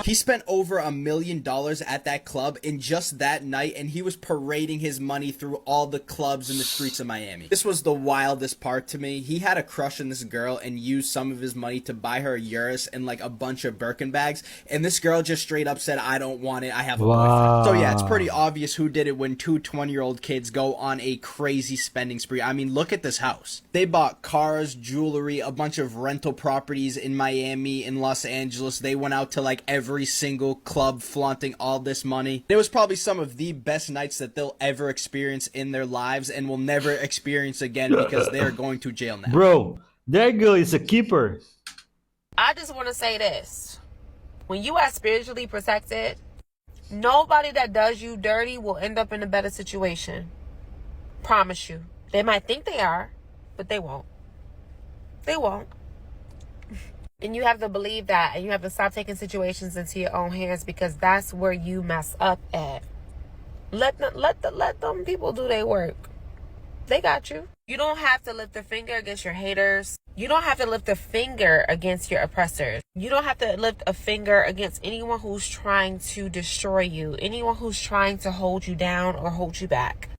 He spent over $1 million at that club in just that night, and he was parading his money through all the clubs in the streets of Miami. This was the wildest part to me. He had a crush on this girl and used some of his money to buy her a Urus and like a bunch of Birkin bags, and this girl just straight up said, "I don't want it, I have a boyfriend." So yeah, it's pretty obvious who did it when two 20-year-old kids go on a crazy spending spree. I mean, look at this house. They bought cars, jewelry, a bunch of rental properties in Miami, in Los Angeles. They went out to like every single club flaunting all this money. It was probably some of the best nights that they'll ever experience in their lives and will never experience again because they are going to jail now. Bro, that girl is a keeper. I just want to say this. When you are spiritually protected, nobody that does you dirty will end up in a better situation. Promise you. They might think they are, but they won't. They won't. And you have to believe that, and you have to stop taking situations into your own hands, because that's where you mess up at. Let them people do their work. They got you. You don't have to lift a finger against your haters. You don't have to lift a finger against your oppressors. You don't have to lift a finger against anyone who's trying to destroy you, anyone who's trying to hold you down or hold you back.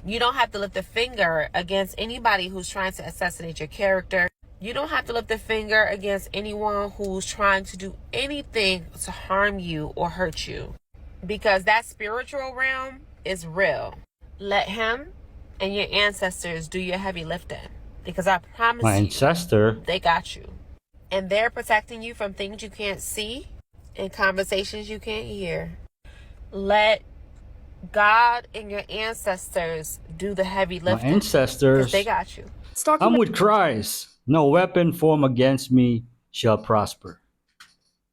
You don't have to lift a finger against anybody who's trying to assassinate your character. You don't have to lift a finger against anyone who's trying to do anything to harm you or hurt you, because that spiritual realm is real. Let him and your ancestors do your heavy lifting, because I promise My you, ancestor. they got you. And they're protecting you from things you can't see and conversations you can't hear. Let God and your ancestors do the heavy My lifting. ancestors. 'Cause they got you. I'm with Christ. No weapon formed against me shall prosper.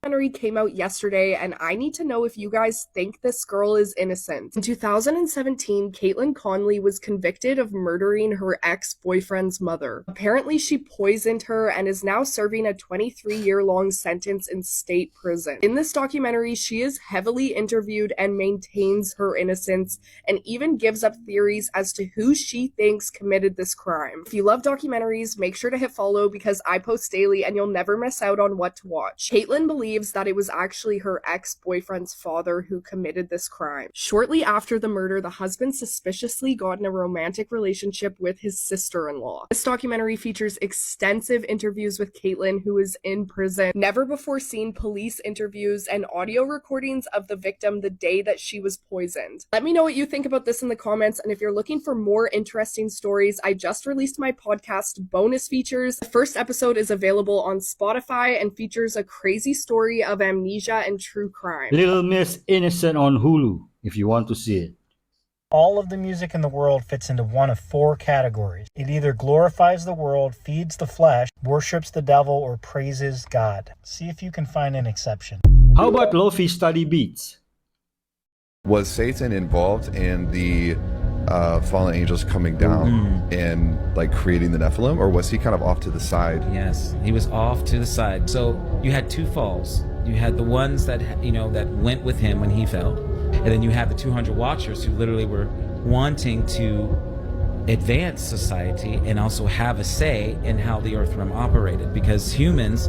Documentary came out yesterday, and I need to know if you guys think this girl is innocent. In 2017, Caitlin Conley was convicted of murdering her ex-boyfriend's mother. Apparently, she poisoned her and is now serving a 23-year-long sentence in state prison. In this documentary, she is heavily interviewed and maintains her innocence, and even gives up theories as to who she thinks committed this crime. If you love documentaries, make sure to hit follow, because I post daily and you'll never miss out on what to watch. Caitlin believes that it was actually her ex-boyfriend's father who committed this crime. Shortly after the murder, the husband suspiciously got in a romantic relationship with his sister-in-law. This documentary features extensive interviews with Caitlin, who is in prison, never before seen police interviews, and audio recordings of the victim the day that she was poisoned. Let me know what you think about this in the comments, and if you're looking for more interesting stories, I just released my podcast bonus features. The first episode is available on Spotify and features a crazy story of amnesia and true crime. Little Miss Innocent on Hulu, if you want to see it. All of the music in the world fits into one of 4 categories. It either glorifies the world, feeds the flesh, worships the devil, or praises God. See if you can find an exception. How about Lofi study beats? Was Satan involved in the fallen angels coming down and like creating the Nephilim, or was he kind of off to the side? Yes, he was off to the side. So you had 2 falls. You had the ones that, you know, that went with him when he fell, and then you had the 200 watchers who literally were wanting to advance society and also have a say in how the earth realm operated, because humans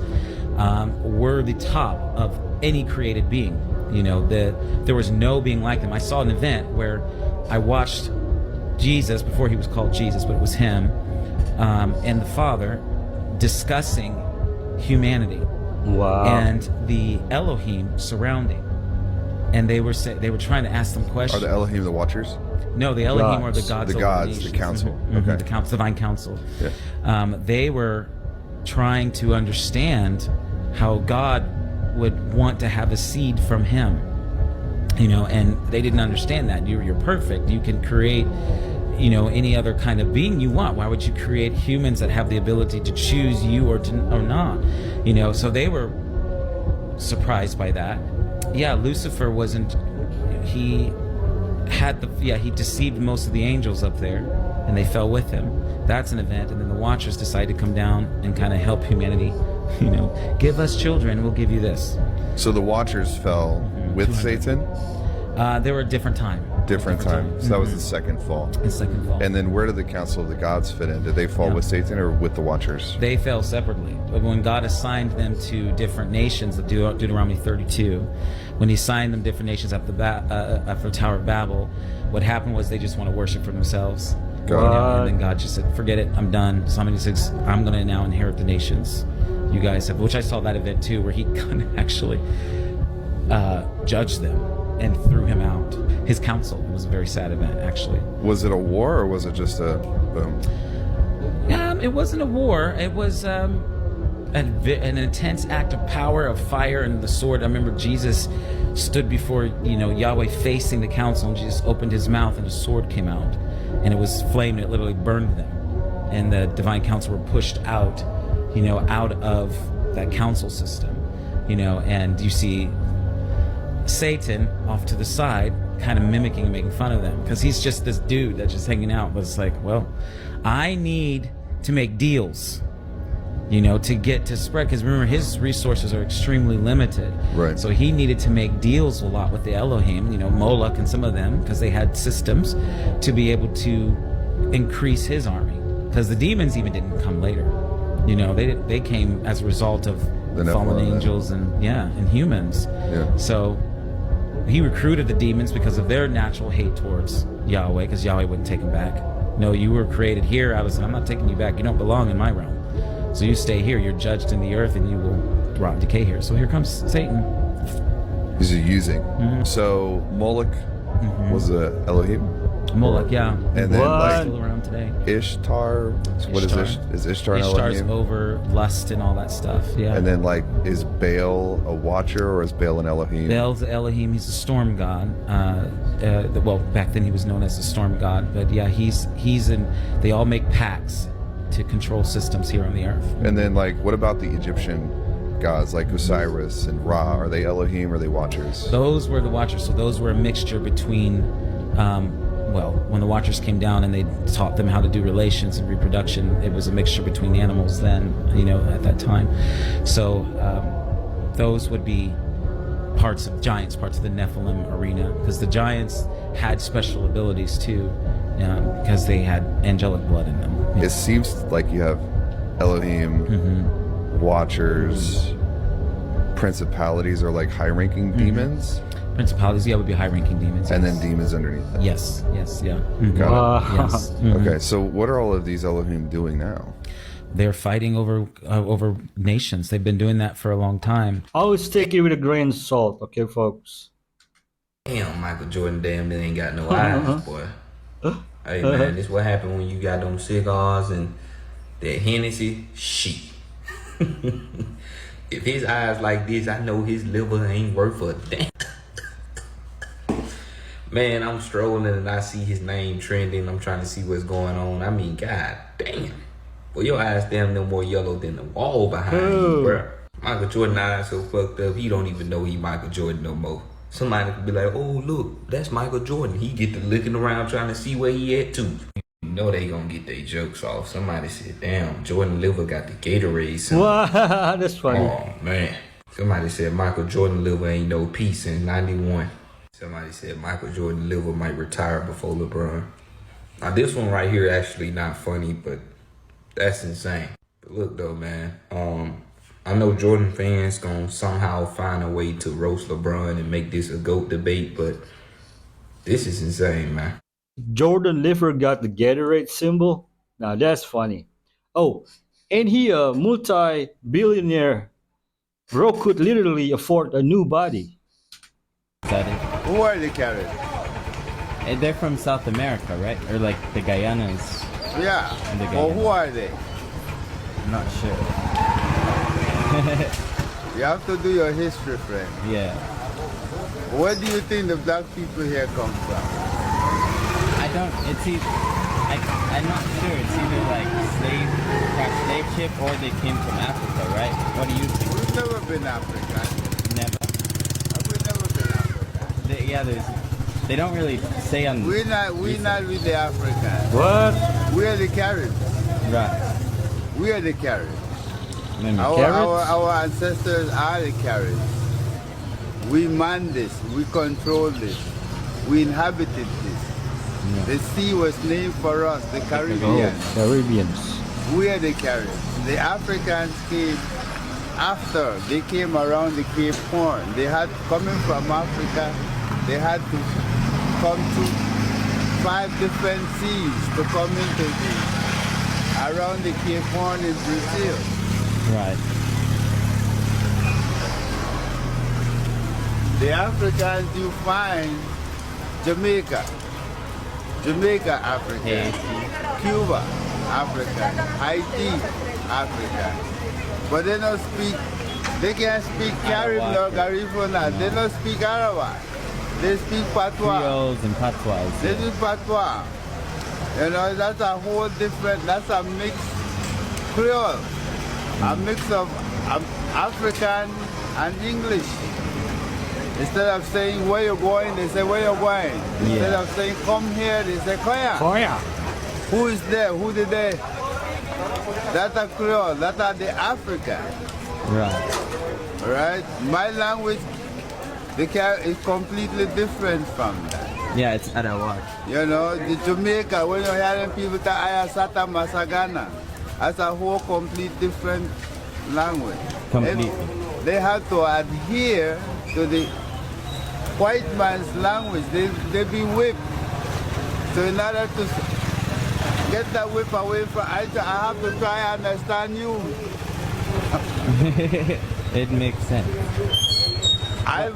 were the top of any created being. You know, there was no being like them. I saw an event where I watched Jesus, before he was called Jesus, but it was him, and the Father discussing humanity. Wow. And the Elohim surrounding. And they were trying to ask them questions. Are the Elohim the watchers? No, the Elohim are the gods. The gods, the council. Okay. Okay. The divine council. Yeah. They were trying to understand how God would want to have a seed from him. You know, and they didn't understand that. You're perfect. You can create, you know, any other kind of being you want. Why would you create humans that have the ability to choose you or not? You know, so they were surprised by that. Yeah, Lucifer wasn't, he deceived most of the angels up there, and they fell with him. That's an event. And then the Watchers decided to come down and kind of help humanity, you know, give us children, we'll give you this. So the Watchers fell with Satan? They were a different time. Different time. So that was the second fall. The second fall. And then where did the Council of the Gods fit in? Did they fall with Satan or with the Watchers? They fell separately. But when God assigned them to different nations, of Deuteronomy 32, when he assigned them different nations after the Tower of Babel, what happened was they just want to worship for themselves. And then God just said, forget it, I'm done. Somebody says, I'm going to now inherit the nations. You guys have, which I saw that event too, where he kind of actually judged them and threw him out. His council. It was a very sad event, actually. Was it a war, or was it just a boom? It wasn't a war. It was an intense act of power, of fire, and the sword. I remember Jesus stood before, you know, Yahweh facing the council, and Jesus opened his mouth, and a sword came out, and it was flame, and it literally burned them. And the divine council were pushed out, you know, out of that council system, you know, and you see Satan off to the side, kind of mimicking and making fun of them, because he's just this dude that's just hanging out. But it's like, well, I need to make deals, you know, to get to spread, because remember, his resources are extremely limited. Right. So he needed to make deals a lot with the Elohim, you know, Moloch and some of them, because they had systems to be able to increase his army. Because the demons even didn't come later, you know, they came as a result of the fallen angels and humans. Yeah. So he recruited the demons because of their natural hate towards Yahweh, because Yahweh wouldn't take him back. No, you were created here. I'm not taking you back. You don't belong in my realm. So you stay here. You're judged in the earth, and you will rot and decay here. So here comes Satan. He's using. So Moloch was a Elohim. Moloch, yeah. And then like still around today. Ishtar. What is this? Is Ishtar an Ishtar's Elohim? over lust and all that stuff. Yeah. And then like, is Baal a watcher or is Baal an Elohim? Baal's Elohim. He's a storm god. Well, back then he was known as a storm god, but yeah, he's in. They all make pacts to control systems here on the earth. And then like, what about the Egyptian gods like Osiris and Ra? Are they Elohim or are they watchers? Those were the watchers. So those were a mixture between. When the Watchers came down and they taught them how to do relations and reproduction, it was a mixture between animals then, at that time. So those would be parts of the Nephilim arena, because the giants had special abilities too, because they had angelic blood in them. It seems like you have Elohim, watchers, principalities, or like high-ranking demons. Principalities, would be high-ranking demons. And then demons underneath that. Yes, yeah. Got it. Yes. Okay, so what are all of these Elohim doing now? They're fighting over nations. They've been doing that for a long time. Always take it with a grain of salt, okay, folks? Damn, Michael Jordan damn near ain't got no eyes, boy. Hey, man, this what happened when you got them cigars and that Hennessy. Shit. If his eyes like this, I know his liver ain't worth a damn. Man, I'm strolling and I see his name trending. I'm trying to see what's going on. I mean, god damn. Well, your eyes damn near more yellow than the wall behind you, bro. Michael Jordan eyes so fucked up, he don't even know he Michael Jordan no more. Somebody could be like, oh, look, that's Michael Jordan. He get to looking around trying to see where he at, too. You know they gonna get their jokes off. Somebody said, damn, Jordan liver got the Gatorade. Wow, that's funny. Oh, man. Somebody said Michael Jordan liver ain't no peace in 91. Somebody said Michael Jordan liver might retire before LeBron. Now this one right here actually not funny, but that's insane. But look though, man, I know Jordan fans gonna somehow find a way to roast LeBron and make this a GOAT debate, but this is insane, man. Jordan liver got the Gatorade symbol? Now that's funny. Oh, and he a multi-billionaire. Bro could literally afford a new body. Who are they carrying? They're from South America, right? Or like the Guyanas. Yeah. The Well, who are they? I'm not sure. You have to do your history, friend. Yeah. Where do you think the black people here come from? I'm not sure. It's either like slave ship or they came from Africa, right? What do you think? We've never been African. Never? We've never been African. They don't really say on... We're not really African. What? We are the Caribs. Right. We are the Caribs. Carrots? Our ancestors are the Caribs. We man this. We control this. We inhabited this. Yeah. The sea was named for us, the Caribbean. Oh, Caribbeans. We are the Caribs. The Africans came after. They came around the Cape Horn. They had, coming from Africa, they had to come to 5 different seas to come into around the Cape Horn in Brazil. Right. The Africans you find Jamaica, African, Cuba, African, Haiti, African. But they don't speak, they can't speak Carib nor Garifuna, they don't speak Arawak. They speak Patois. Creoles and Patois. They do Patois. You know, that's a whole different, that's a mixed Creole. A mix of African and English. Instead of saying where you're going, they say where you're going. Instead of saying come here, they say koya. Koya. Who is there? Who did they? That's a Creole. That's a the African. Right. Right? My language is completely different from that. Yeah, it's Arawak. You know, the Jamaica, when you're hearing people talk Ayasata Masagana, that's a whole complete different language. Completely. They have to adhere to the white man's language. They be whipped. So in order to get that whip away from, I have to try and understand you. It makes sense. I'm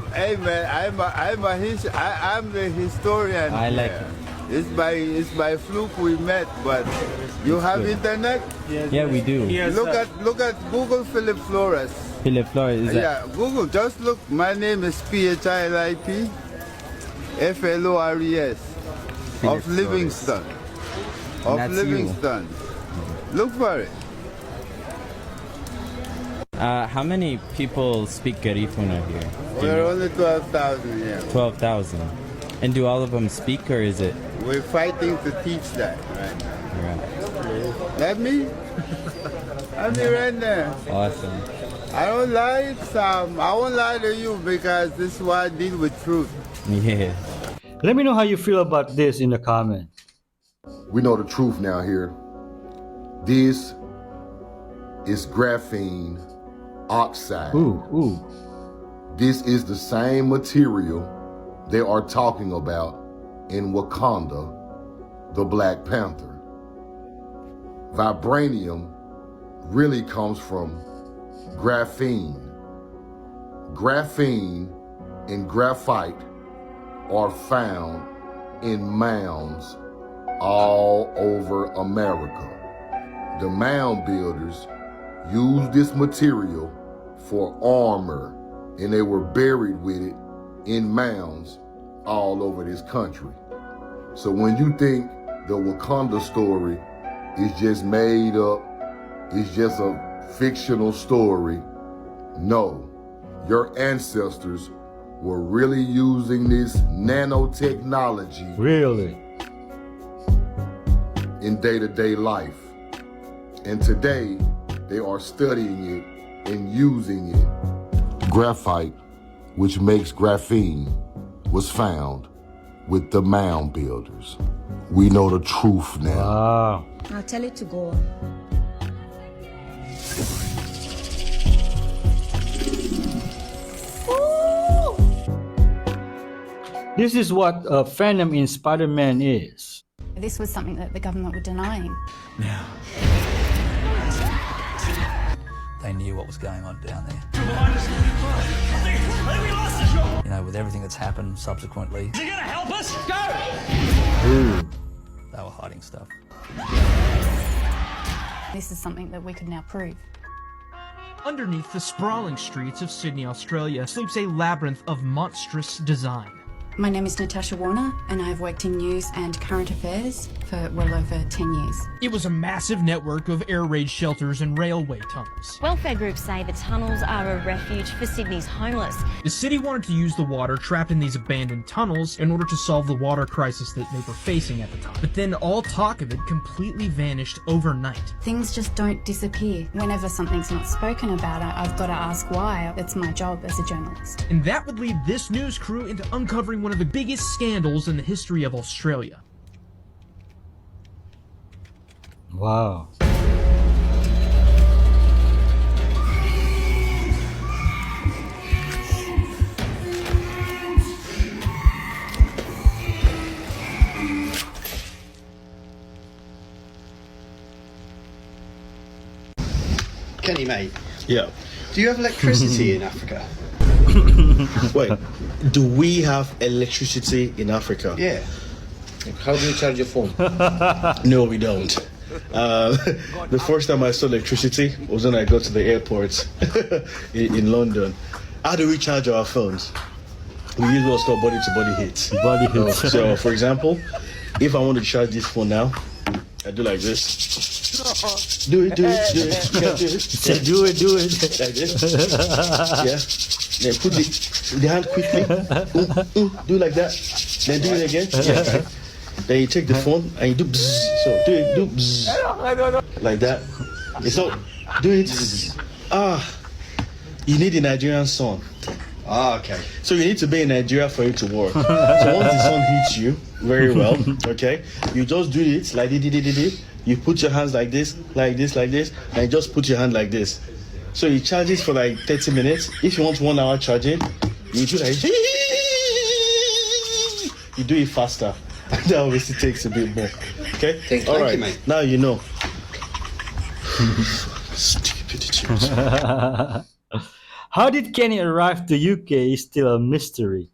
the historian. I like here. It's by fluke we met, but you have internet? Yeah, we do. Look at Google Philip Flores. Philip Flores, is that? Yeah, Google, just look. My name is PHILIP FLORES of Livingston. Of That's Livingston. Look for it. How many people speak Garifuna here? We're only 12,000 here. 12,000. And do all of them speak, or is it? We're fighting to teach that right now. Right. Let me right there. Awesome. I don't lie, Sam. I won't lie to you because this is why I deal with truth. Yeah. Let me know how you feel about this in the comments. We know the truth now here. This is graphene oxide. Ooh. This is the same material they are talking about in Wakanda, the Black Panther. Vibranium really comes from graphene. Graphene and graphite are found in mounds all over America. The mound builders used this material for armor, and they were buried with it in mounds all over this country. So when you think the Wakanda story is just made up, it's just a fictional story, no. Your ancestors were really using this nanotechnology in day-to-day life. And today, they are studying it and using it. Graphite, which makes graphene, was found with the mound builders. We know the truth now. Wow. I'll tell it to go. This is what Venom in Spider-Man is. This was something that the government were denying. Now, they knew what was going on down there. You know, with everything that's happened subsequently. Is he gonna help us? Go! They were hiding stuff. This is something that we could now prove. Underneath the sprawling streets of Sydney, Australia, sleeps a labyrinth of monstrous design. My name is Natasha Warner, and I've worked in news and current affairs for well over 10 years. It was a massive network of air raid shelters and railway tunnels. Welfare groups say the tunnels are a refuge for Sydney's homeless. The city wanted to use the water trapped in these abandoned tunnels in order to solve the water crisis that they were facing at the time. But then all talk of it completely vanished overnight. Things just don't disappear. Whenever something's not spoken about, I've got to ask why. It's my job as a journalist. And that would lead this news crew into uncovering one of the biggest scandals in the history of Australia. Wow. Kenny, mate. Yeah. Do you have electricity in Africa? Wait, do we have electricity in Africa? Yeah. How do you charge your phone? No, we don't. The first time I saw electricity was when I got to the airport in London. How do we charge our phones? We use what's called body-to-body hits. Body hits. So, for example, if I want to charge this phone now, I do like this. Do it. Yeah, do it. Do it. Like this. Yeah. Then put the hand quickly. Do it like that. Then do it again. Yeah, right. Then you take the phone and you do bzzz. So do bzzz. Like that. It's not. Do it. You need a Nigerian sun. Okay. So you need to be in Nigeria for it to work. So once the sun hits you very well, okay, you just do it like this. You put your hands like this, and you just put your hand like this. So you charge it for like 30 minutes. If you want 1 hour charging, you do like you do it faster. That obviously takes a bit more. Okay? Thank All you, right. mate. Now you know. Stupid Egyptians. How did Kenny arrive to UK is still a mystery.